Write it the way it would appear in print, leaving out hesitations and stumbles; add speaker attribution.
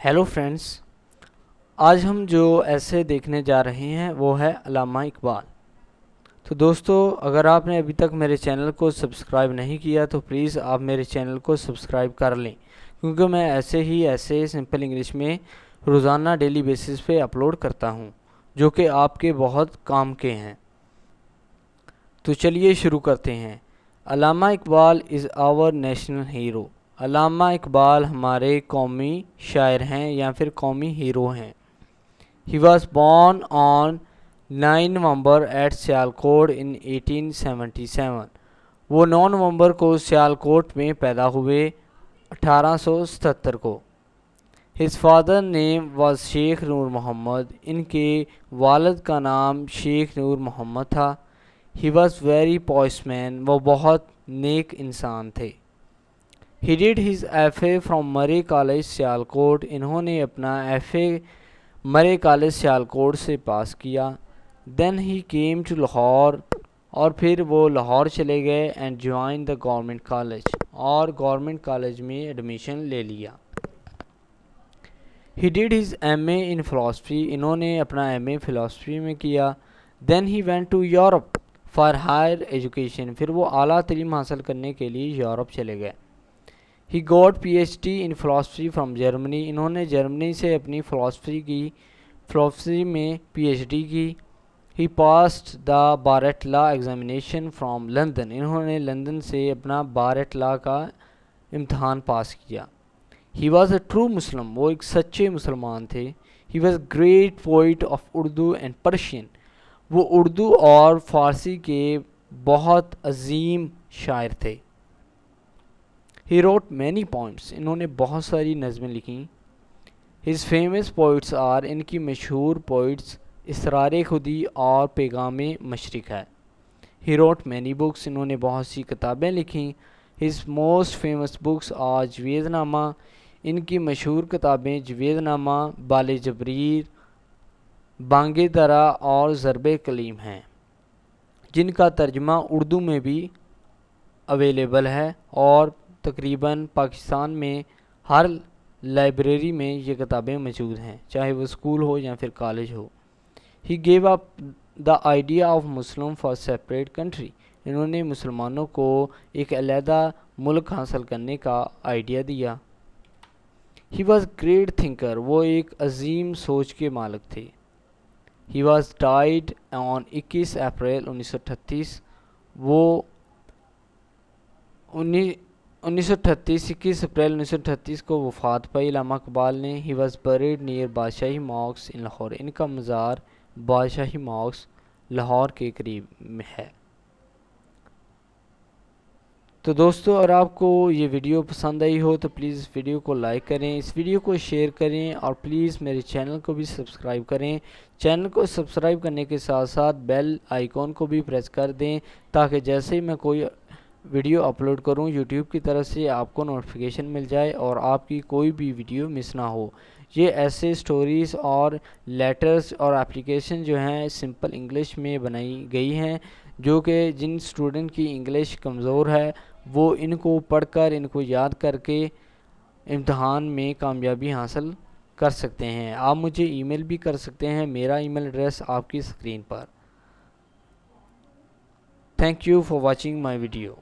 Speaker 1: Hello friends, آج ہم جو ایسے دیکھنے جا رہے ہیں وہ ہے علامہ اقبال۔ تو دوستو، اگر آپ نے ابھی تک میرے چینل کو سبسکرائب نہیں کیا تو پلیز آپ میرے چینل کو سبسکرائب کر لیں، کیونکہ میں ایسے سمپل انگلش میں روزانہ ڈیلی بیسس پہ اپلوڈ کرتا ہوں جو کہ آپ کے بہت کام کے ہیں۔ تو چلیے شروع کرتے ہیں۔ علامہ اقبال از آور نیشنل ہیرو۔ علامہ اقبال ہمارے قومی شاعر ہیں یا پھر قومی ہیرو ہیں۔ He was born on 9 November at Sialkot in 1877۔ وہ 9 نومبر کو سیالکوٹ میں پیدا ہوئے 1877 کو۔ His father name was شیخ نور محمد۔ ان کے والد کا نام شیخ نور محمد تھا۔ He was very pious man۔ وہ بہت نیک انسان تھے۔ He did his FA from Murray College Sialkot. انہوں نے اپنا FA مرے کالج سیالکوٹ سے پاس کیا۔ Then he came to Lahore, اور پھر وہ لاہور چلے گئے and joined the government college، اور گورنمنٹ کالج میں ایڈمیشن لے لیا۔ He did his MA in philosophy۔ انہوں نے اپنا MA فلاسفی میں کیا۔ Then he went to Europe for higher education۔ پھر وہ اعلیٰ تعلیم حاصل کرنے کے لیے یورپ چلے گئے۔ He got PhD in philosophy from Germany۔ انہوں نے جرمنی سے اپنی فلاسفی میں PhD کی۔ He passed the bar at law examination from London۔ انہوں نے لندن سے اپنا بار ایٹ لا کا امتحان پاس کیا۔ He was a true Muslim۔ وہ ایک سچے مسلمان تھے۔ He was great poet of Urdu and Persian۔ وہ اردو اور فارسی کے بہت عظیم شاعر تھے۔ He wrote many poems۔ انہوں نے بہت ساری نظمیں لکھیں۔ His famous poets are۔ ان کی مشہور poets اسرار خودی اور پیغام مشرق ہے۔ He wrote many books۔ انہوں نے بہت سی کتابیں لکھیں۔ His most famous books are Javed نامہ۔ ان کی مشہور کتابیں جوید نامہ، بال جبریر، بانگ درا اور ضرب کلیم ہیں، جن کا ترجمہ اردو میں بھی اویلیبل ہے، اور تقریباً پاکستان میں ہر لائبریری میں یہ کتابیں موجود ہیں، چاہے وہ اسکول ہو یا پھر college who. He gave up the idea of Muslim for separate country۔ انہوں نے مسلمانوں کو ایک علیحدہ ملک حاصل کرنے کا آئیڈیا دیا۔ He was great thinker۔ وہ ایک عظیم سوچ کے مالک تھے۔ He was died on 21 April 1938۔ وہ 21 اپریل 1938 کو وفات پائی علامہ اقبال نے۔ He was buried near بادشاہی ماسک in لاہور۔ ان کا مزار بادشاہی ماسک لاہور کے قریب میں ہے۔ تو دوستو، اگر آپ کو یہ ویڈیو پسند آئی ہو تو پلیز اس ویڈیو کو لائک کریں، اس ویڈیو کو شیئر کریں، اور پلیز میرے چینل کو بھی سبسکرائب کریں۔ چینل کو سبسکرائب کرنے کے ساتھ ساتھ بیل آئیکن کو بھی پریس کر دیں، تاکہ جیسے ہی میں کوئی ویڈیو اپلوڈ کروں یوٹیوب کی طرف سے آپ کو نوٹیفیکیشن مل جائے اور آپ کی کوئی بھی ویڈیو مس نہ ہو۔ یہ ایسے سٹوریز اور لیٹرز اور اپلیکیشن جو ہیں سمپل انگلش میں بنائی گئی ہیں، جو کہ جن اسٹوڈنٹ کی انگلش کمزور ہے وہ ان کو پڑھ کر، ان کو یاد کر کے امتحان میں کامیابی حاصل کر سکتے ہیں۔ آپ مجھے ای میل بھی کر سکتے ہیں، میرا ای میل ایڈریس آپ کی screen per. Thank you for watching my video.